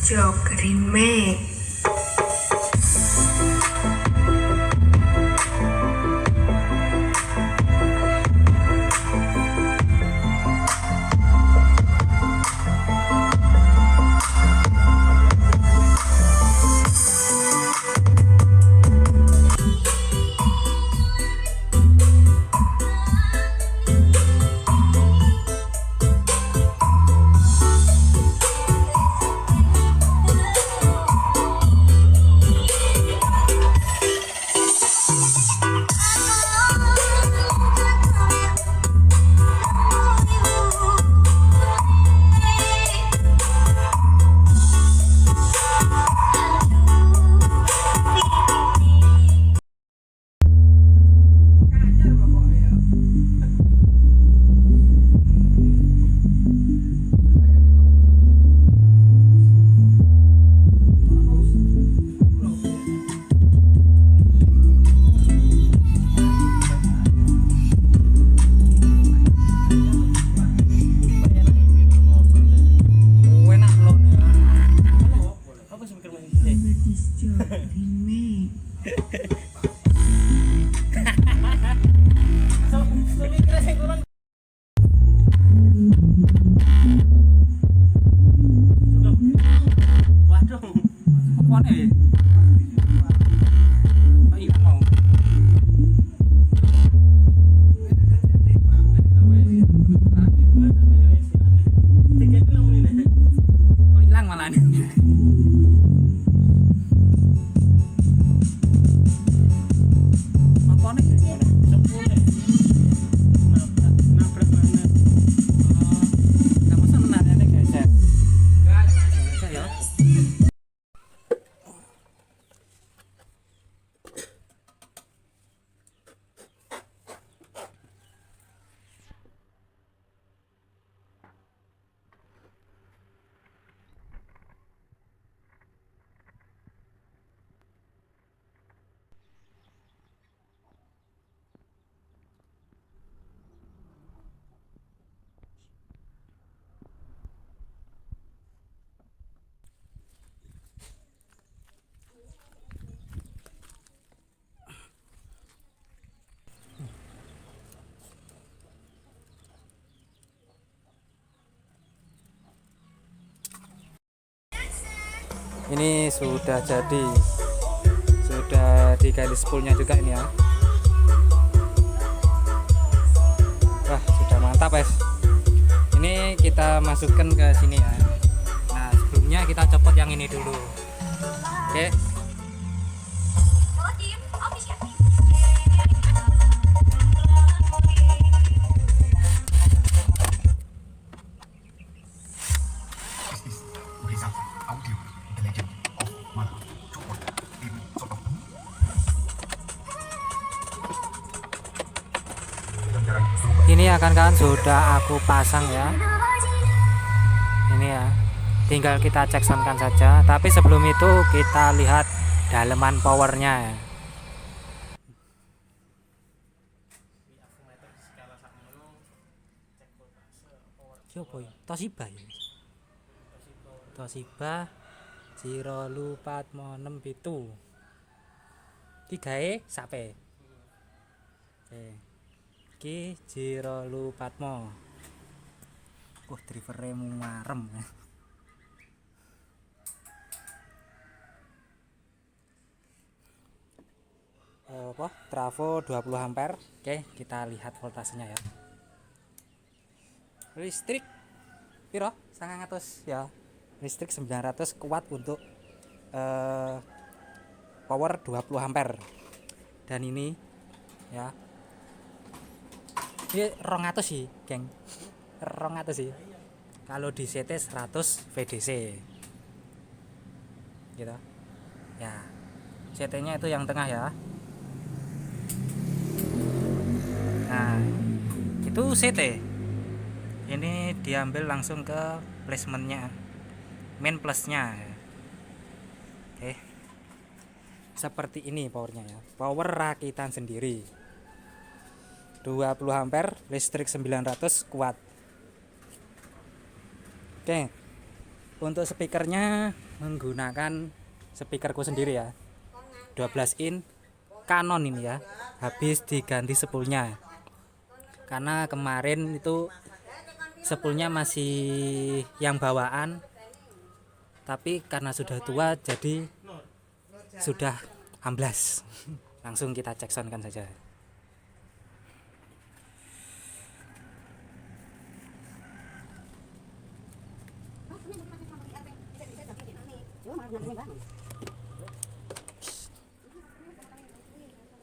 Jok remake. Ini sudah jadi, sudah diganti spoolnya juga ini ya. Wah, sudah mantap guys. Ini kita masukkan ke sini ya. Nah, sebelumnya kita copot yang ini dulu. Oke. Ini akan sudah aku pasang ya. Ini ya, tinggal kita cek soundkan saja. Tapi sebelum itu kita lihat daleman powernya ya. Toshiba ya. Toshiba 0467 3E sape. Oke. Iki jiro lupatmo. Drivernya marem. Trafo 20 ampere. Oke, kita lihat voltasenya ya. Listrik piro? 900 ya. Listrik 900 kuat untuk power 20 ampere. Dan ini ya. Ini 200 sih, geng. 200 sih. Kalau di CT 100 VDC. Gitu. Ya. CT-nya itu yang tengah ya. Nah, itu CT. Ini diambil langsung ke placementnya, main plusnya. Oke. Seperti ini powernya ya. Power rakitan sendiri. 20 ampere, listrik 900 kuat. Oke. Untuk speakernya menggunakan speakerku sendiri ya, 12 in canon ini ya. Habis diganti spoolnya karena kemarin itu spoolnya masih yang bawaan, tapi karena sudah tua jadi sudah amblas. Langsung kita cek sound kan saja.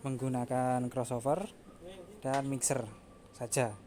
Menggunakan crossover dan mixer saja.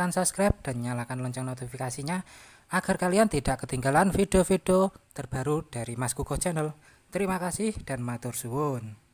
Subscribe dan nyalakan lonceng notifikasinya agar kalian tidak ketinggalan video-video terbaru dari Mas Kukuh channel. Terima kasih dan matur suwun.